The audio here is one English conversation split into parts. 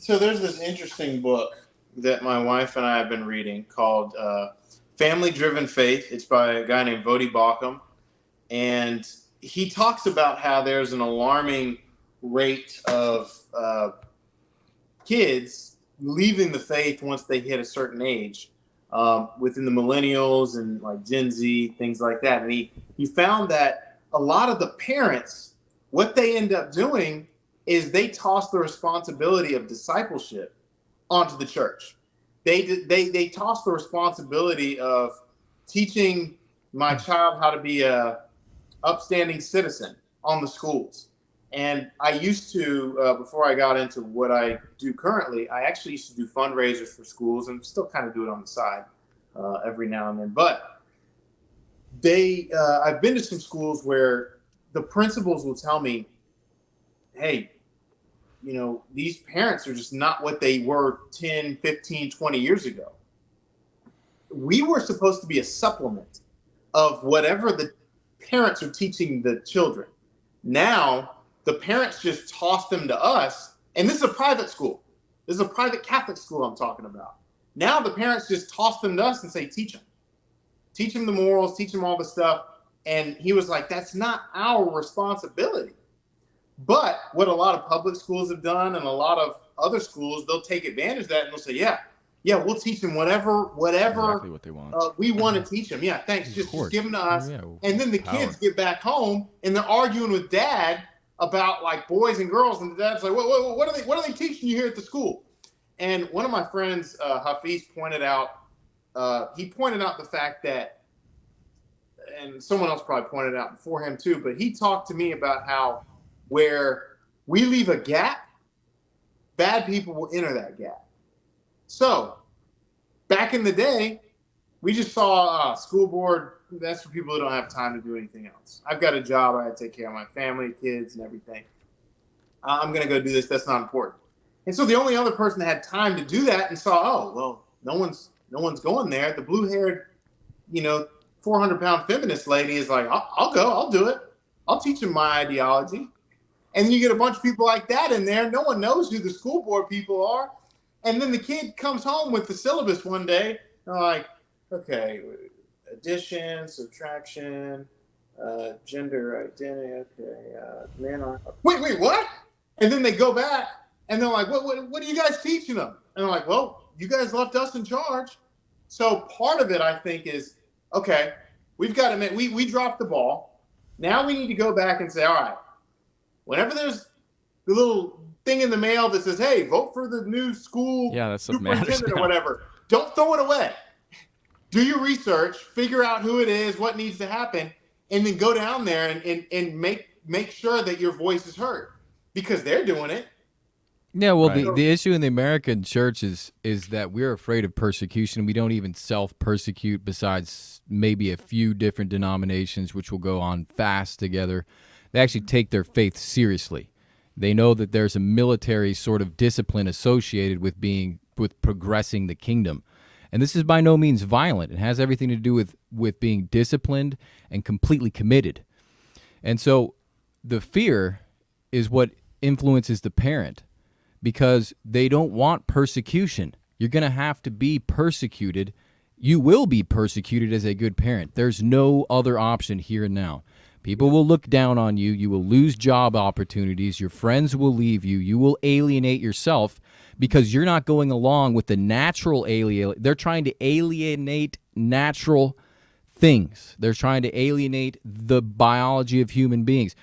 So there's this interesting book that my wife and I have been reading called Family Driven Faith. It's by a guy named Vodi Bakum. And he talks about how there's an alarming rate of kids leaving the faith once they hit a certain age, within the millennials and like Gen Z, things like that. And he found that a lot of the parents, what they end up doing is they toss the responsibility of discipleship onto the church. They toss the responsibility of teaching my child how to be a upstanding citizen on the schools. And I used to, before I got into what I do currently, I actually used to do fundraisers for schools and still kind of do it on the side every now and then. But I've been to some schools where the principals will tell me, hey, these parents are just not what they were 10, 15, 20 years ago. We were supposed to be a supplement of whatever the parents are teaching the children. Now, the parents just toss them to us, and this is a private school. This is a private Catholic school I'm talking about. Now the parents just toss them to us and say, teach them. Teach them the morals, teach them all the stuff. And he was like, that's not our responsibility. But what a lot of public schools have done and a lot of other schools, they'll take advantage of that and they'll say, yeah, we'll teach them whatever exactly what they want. We want to teach them. Yeah, thanks. Just give them to us. Yeah, and then the kids get back home and they're arguing with dad about like boys and girls. And the dad's like, what are they teaching you here at the school? And one of my friends, Hafiz, pointed out the fact that, and someone else probably pointed it out before him too, but he talked to me about how where we leave a gap, bad people will enter that gap. So back in the day, we just saw school board. That's for people who don't have time to do anything else. I've got a job. I have to take care of my family, kids, and everything. I'm going to go do this. That's not important. And so the only other person that had time to do that and saw, oh, well, no one's going there. The blue-haired, 400-pound feminist lady is like, I'll go. I'll do it. I'll teach them my ideology. And you get a bunch of people like that in there. No one knows who the school board people are. And then the kid comes home with the syllabus one day. And they're like, okay, addition, subtraction, gender identity. Okay, wait, what? And then they go back and they're like, what are you guys teaching them? And they're like, well, you guys left us in charge. So part of it, I think, is, okay, we've got to admit, we dropped the ball. Now we need to go back and say, all right, whenever there's the little thing in the mail that says, hey, vote for the new school superintendent or whatever, don't throw it away. Do your research, figure out who it is, what needs to happen, and then go down there and make sure that your voice is heard, because they're doing it. Yeah, well, right. The issue in the American church is that we're afraid of persecution. We don't even self-persecute, besides maybe a few different denominations which will go on fast together. They actually take their faith seriously. They know that there's a military sort of discipline associated with progressing the kingdom. And this is by no means violent. It has everything to do with being disciplined and completely committed. And so the fear is what influences the parent, because they don't want persecution. You're going to have to be persecuted. You will be persecuted as a good parent. There's no other option here and now. People will look down on you. You will lose job opportunities. Your friends will leave you. You will alienate yourself because you're not going along with the natural They're trying to alienate natural things. They're trying to alienate the biology of human beings.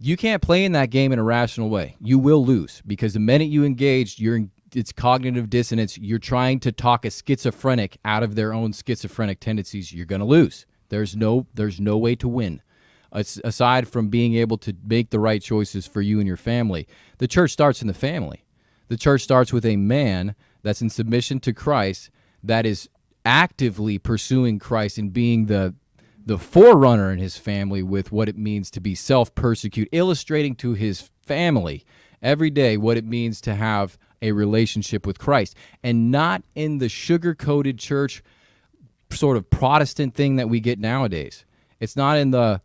You can't play in that game in a rational way. You will lose, because the minute you engage, it's cognitive dissonance. You're trying to talk a schizophrenic out of their own schizophrenic tendencies. You're going to lose. There's no way to win. Aside from being able to make the right choices for you and your family. The church starts in the family. The church starts with a man that's in submission to Christ, that is actively pursuing Christ and being the forerunner in his family with what it means to be self-persecute, illustrating to his family every day what it means to have a relationship with Christ, and not in the sugar-coated church sort of Protestant thing that we get nowadays. It's not in the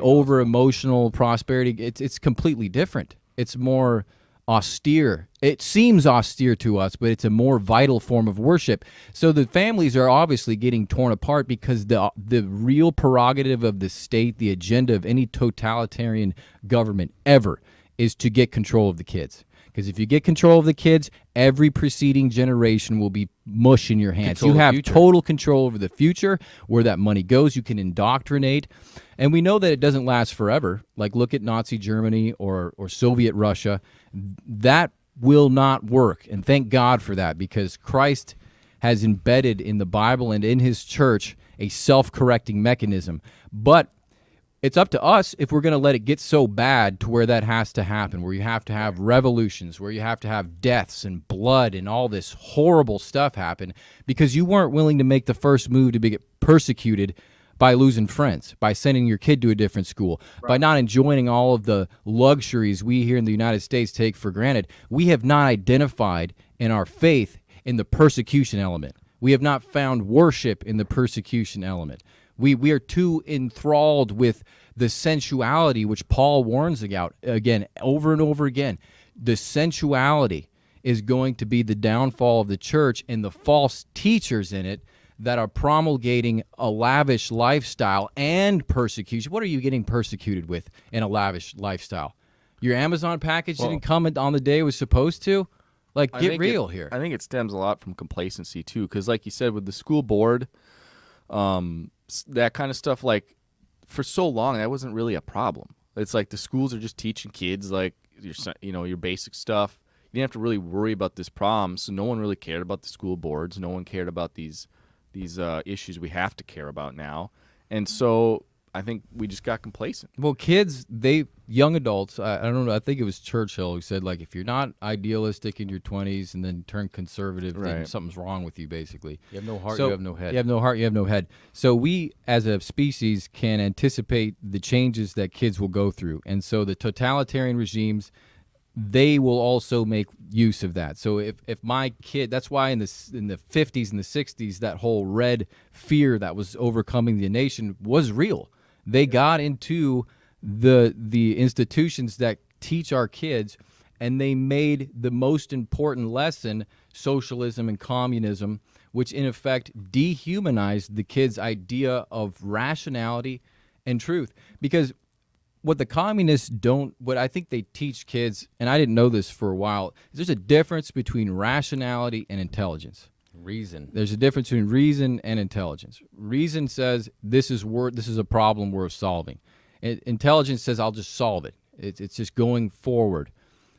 over-emotional prosperity. It's completely different. It's more austere. It seems austere to us, but it's a more vital form of worship. So the families are obviously getting torn apart because the real prerogative of the state, the agenda of any totalitarian government ever, is to get control of the kids. Because if you get control of the kids, every preceding generation will be mush in your hands. You have total control over the future, where that money goes. You can indoctrinate. And we know that it doesn't last forever. Like, look at Nazi Germany or Soviet Russia. That will not work. And thank God for that, because Christ has embedded in the Bible and in his church a self-correcting mechanism. But it's up to us if we're going to let it get so bad to where that has to happen, where you have to have revolutions, where you have to have deaths and blood and all this horrible stuff happen because you weren't willing to make the first move to get persecuted by losing friends, by sending your kid to a different school, by not enjoying all of the luxuries we here in the United States take for granted. We have not identified in our faith in the persecution element. We have not found worship in the persecution element. We are too enthralled with the sensuality, which Paul warns about, again, over and over again. The sensuality is going to be the downfall of the church, and the false teachers in it that are promulgating a lavish lifestyle and persecution. What are you getting persecuted with in a lavish lifestyle? Your Amazon package didn't come on the day it was supposed to? Like, get real here. I think it stems a lot from complacency, too, because like you said, with the school board, that kind of stuff, like, for so long, that wasn't really a problem. It's like the schools are just teaching kids, like, your basic stuff. You didn't have to really worry about this problem, so no one really cared about the school boards. No one cared about these issues we have to care about now. And so I think we just got complacent. Well, kids, young adults, I don't know, I think it was Churchill who said, like, if you're not idealistic in your 20s and then turn conservative, then something's wrong with you, basically. You have no heart, you have no head. You have no heart, you have no head. So we, as a species, can anticipate the changes that kids will go through. And so the totalitarian regimes, they will also make use of that. So if my kid, that's why in the 50s and the 60s, that whole red fear that was overcoming the nation was real. They got into the institutions that teach our kids, and they made the most important lesson socialism and communism, which in effect dehumanized the kids' idea of rationality and truth. Because what the communists what I think they teach kids, and I didn't know this for a while, is there's a difference between rationality and intelligence. Reason. There's a difference between reason and intelligence. Reason says this is a problem worth solving. Intelligence says I'll just solve it. It's just going forward.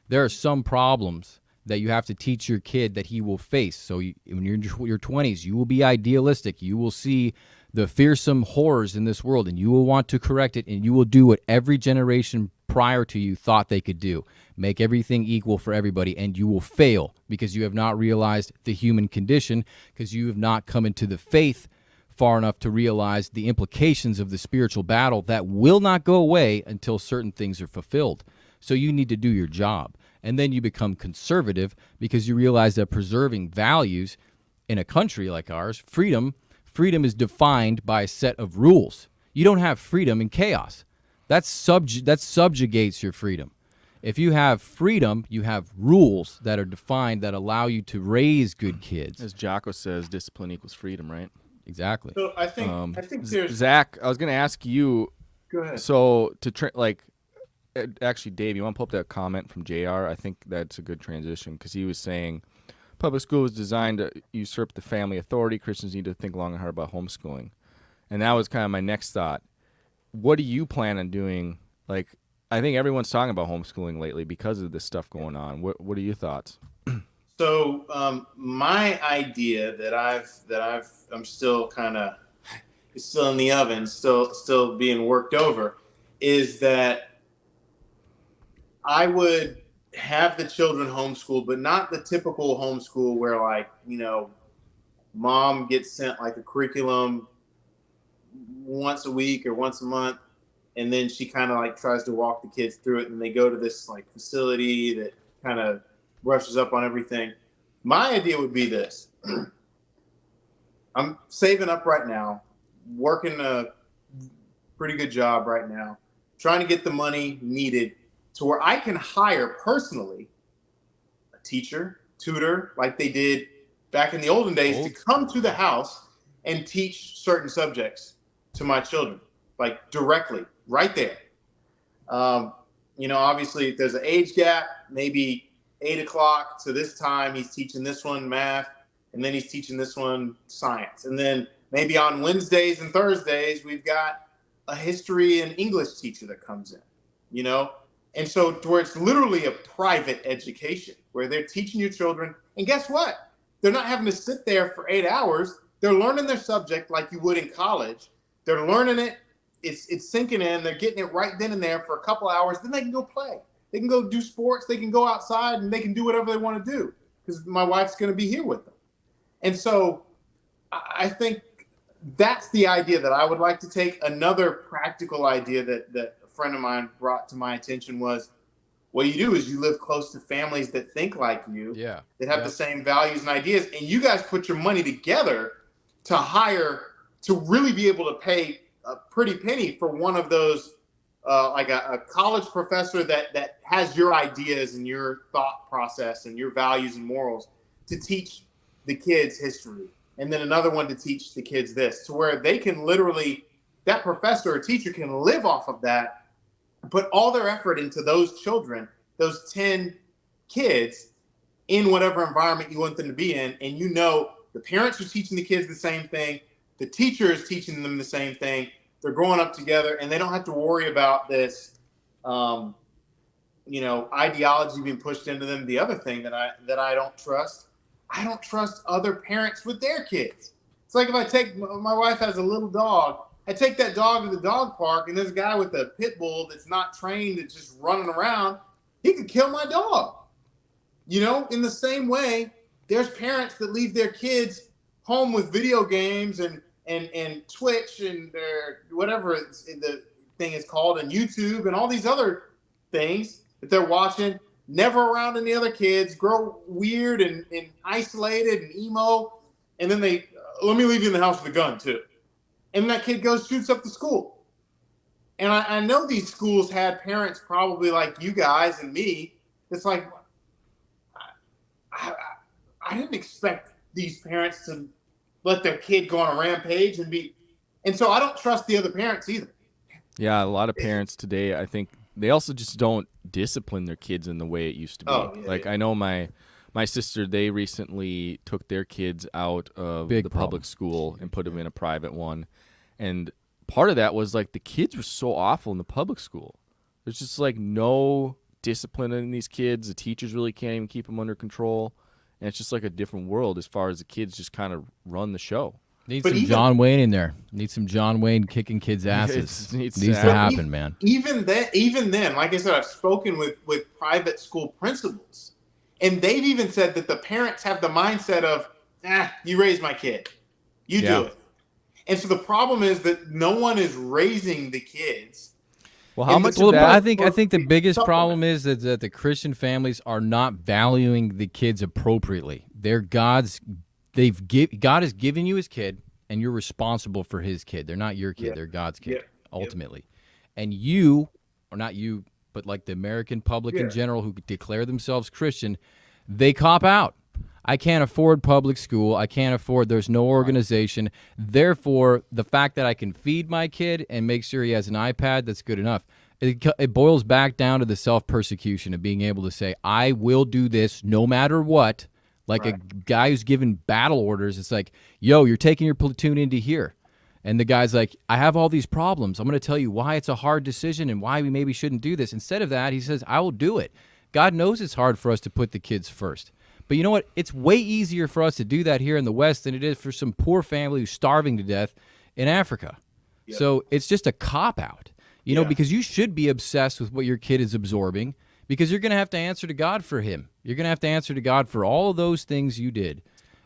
There are some problems that you have to teach your kid that he will face. So when you're in your 20s, you will be idealistic. You will see the fearsome horrors in this world, and you will want to correct it, and you will do what every generation prior to you thought they could do. Make everything equal for everybody, and you will fail because you have not realized the human condition, because you have not come into the faith far enough to realize the implications of the spiritual battle that will not go away until certain things are fulfilled. So you need to do your job. And then you become conservative because you realize that preserving values in a country like ours, freedom is defined by a set of rules. You don't have freedom in chaos. That subjugates your freedom. If you have freedom, you have rules that are defined that allow you to raise good kids. As Jocko says, discipline equals freedom, right? Exactly. So I think there's Zach. I was going to ask you. Go ahead. So actually, Dave, you want to pull up that comment from JR? I think that's a good transition because he was saying public school is designed to usurp the family authority. Christians need to think long and hard about homeschooling. And that was kind of my next thought. What do you plan on doing? Like, I think everyone's talking about homeschooling lately because of this stuff going on. What are your thoughts? So my idea that I'm still it's still in the oven, still being worked over, is that I would have the children homeschooled, but not the typical homeschool where, like, mom gets sent like a curriculum once a week or once a month, and then she kind of like tries to walk the kids through it, and they go to this like facility that kind of brushes up on everything. My idea would be this. I'm saving up right now, working a pretty good job right now, trying to get the money needed to where I can hire personally teacher, tutor, like they did back in the olden days, to come to the house and teach certain subjects to my children, like directly, right there. Obviously there's an age gap, maybe 8 o'clock to this time, he's teaching this one math, and then he's teaching this one science. And then maybe on Wednesdays and Thursdays, we've got a history and English teacher that comes in, And so to where it's literally a private education where they're teaching your children. And guess what? They're not having to sit there for 8 hours. They're learning their subject like you would in college. They're learning it. It's sinking in. They're getting it right then and there for a couple hours. Then they can go play. They can go do sports. They can go outside and they can do whatever they want to do because my wife's going to be here with them. And so I think that's the idea that I would like to take. Another practical idea that a friend of mine brought to my attention was, what you do is you live close to families that think like you, that have the same values and ideas, and you guys put your money together to really be able to pay a pretty penny for one of those, like a college professor that has your ideas and your thought process and your values and morals to teach the kids history. And then another one to teach the kids this, to where they can literally, that professor or teacher can live off of that, put all their effort into those children, those 10 kids, in whatever environment you want them to be in. And the parents are teaching the kids the same thing. The teacher is teaching them the same thing. They're growing up together, and they don't have to worry about this, ideology being pushed into them. The other thing that I don't trust, I don't trust other parents with their kids. It's like if I take, my wife has a little dog. I take that dog to the dog park, and there's a guy with a pit bull that's not trained, that's just running around. He could kill my dog. In the same way, there's parents that leave their kids home with video games and Twitch and whatever the thing is called, and YouTube and all these other things that they're watching, never around any other kids, grow weird and isolated and emo, and then let me leave you in the house with a gun too. And that kid shoots up the school. And I know these schools had parents probably like you guys and me. It's like, I didn't expect these parents to let their kid go on a rampage and so I don't trust the other parents either. Yeah, a lot of parents today, I think they also just don't discipline their kids in the way it used to be. I know my sister, they recently took their kids out of the public school and put them in a private one. And part of that was like the kids were so awful in the public school. There's just like no discipline in these kids. The teachers really can't even keep them under control. And it's just like a different world as far as the kids just kind of run the show. Need some John Wayne in there. Need some John Wayne kicking kids' asses. Needs to happen, man. Even then, like I said, I've spoken with private school principals, and they've even said that the parents have the mindset of, you raise my kid. You do it. And so the problem is that no one is raising the kids. Well, how much of that? I think the biggest problem is that the Christian families are not valuing the kids appropriately. They're God's. God has given you his kid, and you're responsible for his kid. They're not your kid. They're God's kid, ultimately. And you, or not you, but like the American public in general who declare themselves Christian, they cop out. I can't afford public school. I can't afford, there's no organization. Therefore, the fact that I can feed my kid and make sure he has an iPad, that's good enough. It boils back down to the self-persecution of being able to say, I will do this no matter what. Like a guy who's given battle orders, it's like, yo, you're taking your platoon into here. And the guy's like, I have all these problems. I'm going to tell you why it's a hard decision and why we maybe shouldn't do this. Instead of that, he says, I will do it. God knows it's hard for us to put the kids first. But you know what? It's way easier for us to do that here in the West than it is for some poor family who's starving to death in Africa. Yep. So it's just a cop-out, you know, because you should be obsessed with what your kid is absorbing, because you're going to have to answer to God for him. You're going to have to answer to God for all of those things you did.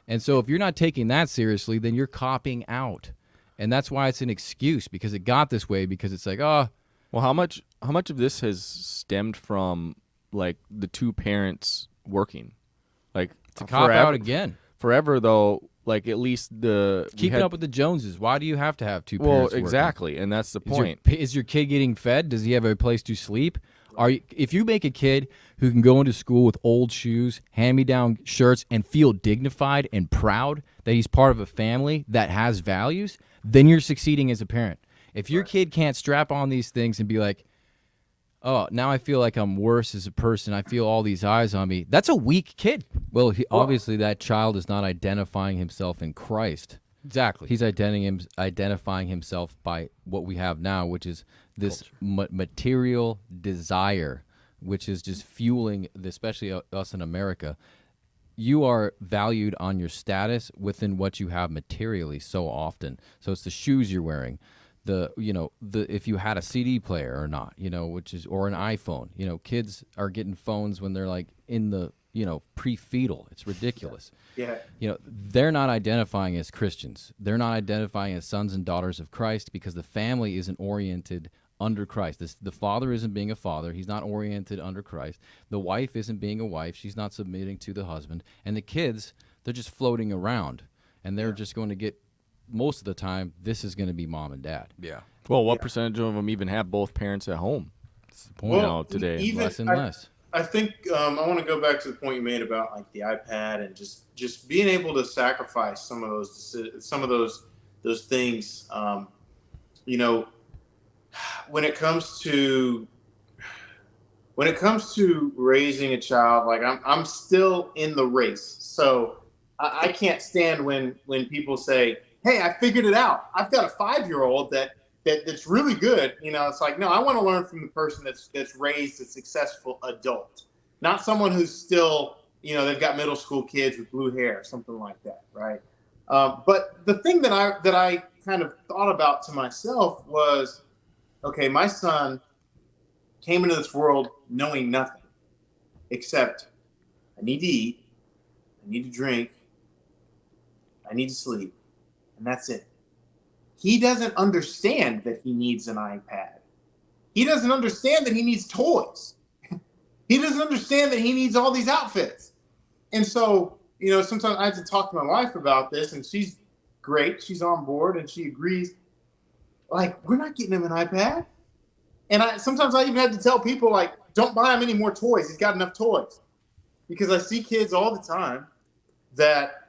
And so if you're not taking that seriously, then you're copping out. And that's why it's an excuse, because it got this way, because it's like, oh. Well, how much of this has stemmed from, like, the two parents working? Like, it's a cop-out again. Forever, though, like, at least keeping up with the Joneses. Why do you have to have two parents working? Well, exactly, and that's the point. Is your kid getting fed? Does he have a place to sleep? If you make a kid who can go into school with old shoes, hand-me-down shirts, and feel dignified and proud that he's part of a family that has values, then you're succeeding as a parent. If your kid can't strap on these things and be like, oh, now I feel like I'm worse as a person, I feel all these eyes on me, that's a weak kid. Well, obviously that child is not identifying himself in Christ. Exactly. He's identifying himself by what we have now, which is this material desire, which is just fueling, especially us in America. You are valued on your status within what you have materially so often. So it's the shoes you're wearing, if you had a CD player or not, or an iPhone. Kids are getting phones when they're like in the pre-fetal. It's ridiculous. Yeah. They're not identifying as Christians. They're not identifying as sons and daughters of Christ because the family isn't oriented under Christ. The father isn't being a father. He's not oriented under Christ. The wife isn't being a wife. She's not submitting to the husband. And the kids, they're just floating around, and they're just going to get, most of the time, this is going to be mom and dad. Yeah. Well, what percentage of them even have both parents at home? That's the point today. Less and less. I think I want to go back to the point you made about like the iPad and just being able to sacrifice some of those things. When it comes to raising a child, like I'm still in the race, so I can't stand when people say, "Hey, I figured it out. I've got a 5-year-old that's really good." It's like, no, I want to learn from the person that's raised a successful adult, not someone who's still, they've got middle school kids with blue hair, something like that, right? But the thing that I kind of thought about to myself was, okay, my son came into this world knowing nothing except I need to eat, I need to drink, I need to sleep, and that's it. He doesn't understand that he needs an iPad. He doesn't understand that he needs toys. He doesn't understand that he needs all these outfits. And so, sometimes I have to talk to my wife about this, and she's great. She's on board, and she agrees. Like, we're not getting him an iPad. And sometimes I even had to tell people, like, don't buy him any more toys. He's got enough toys. Because I see kids all the time that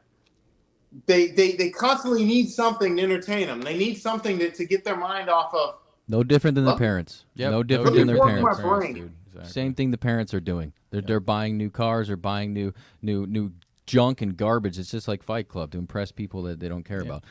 they constantly need something to entertain them. They need something to get their mind off of. No different than the parents. Yep. No different than their parents. Dude. Exactly. Same thing the parents are doing. They're buying new cars or buying new junk and garbage. It's just like Fight Club to impress people that they don't care about.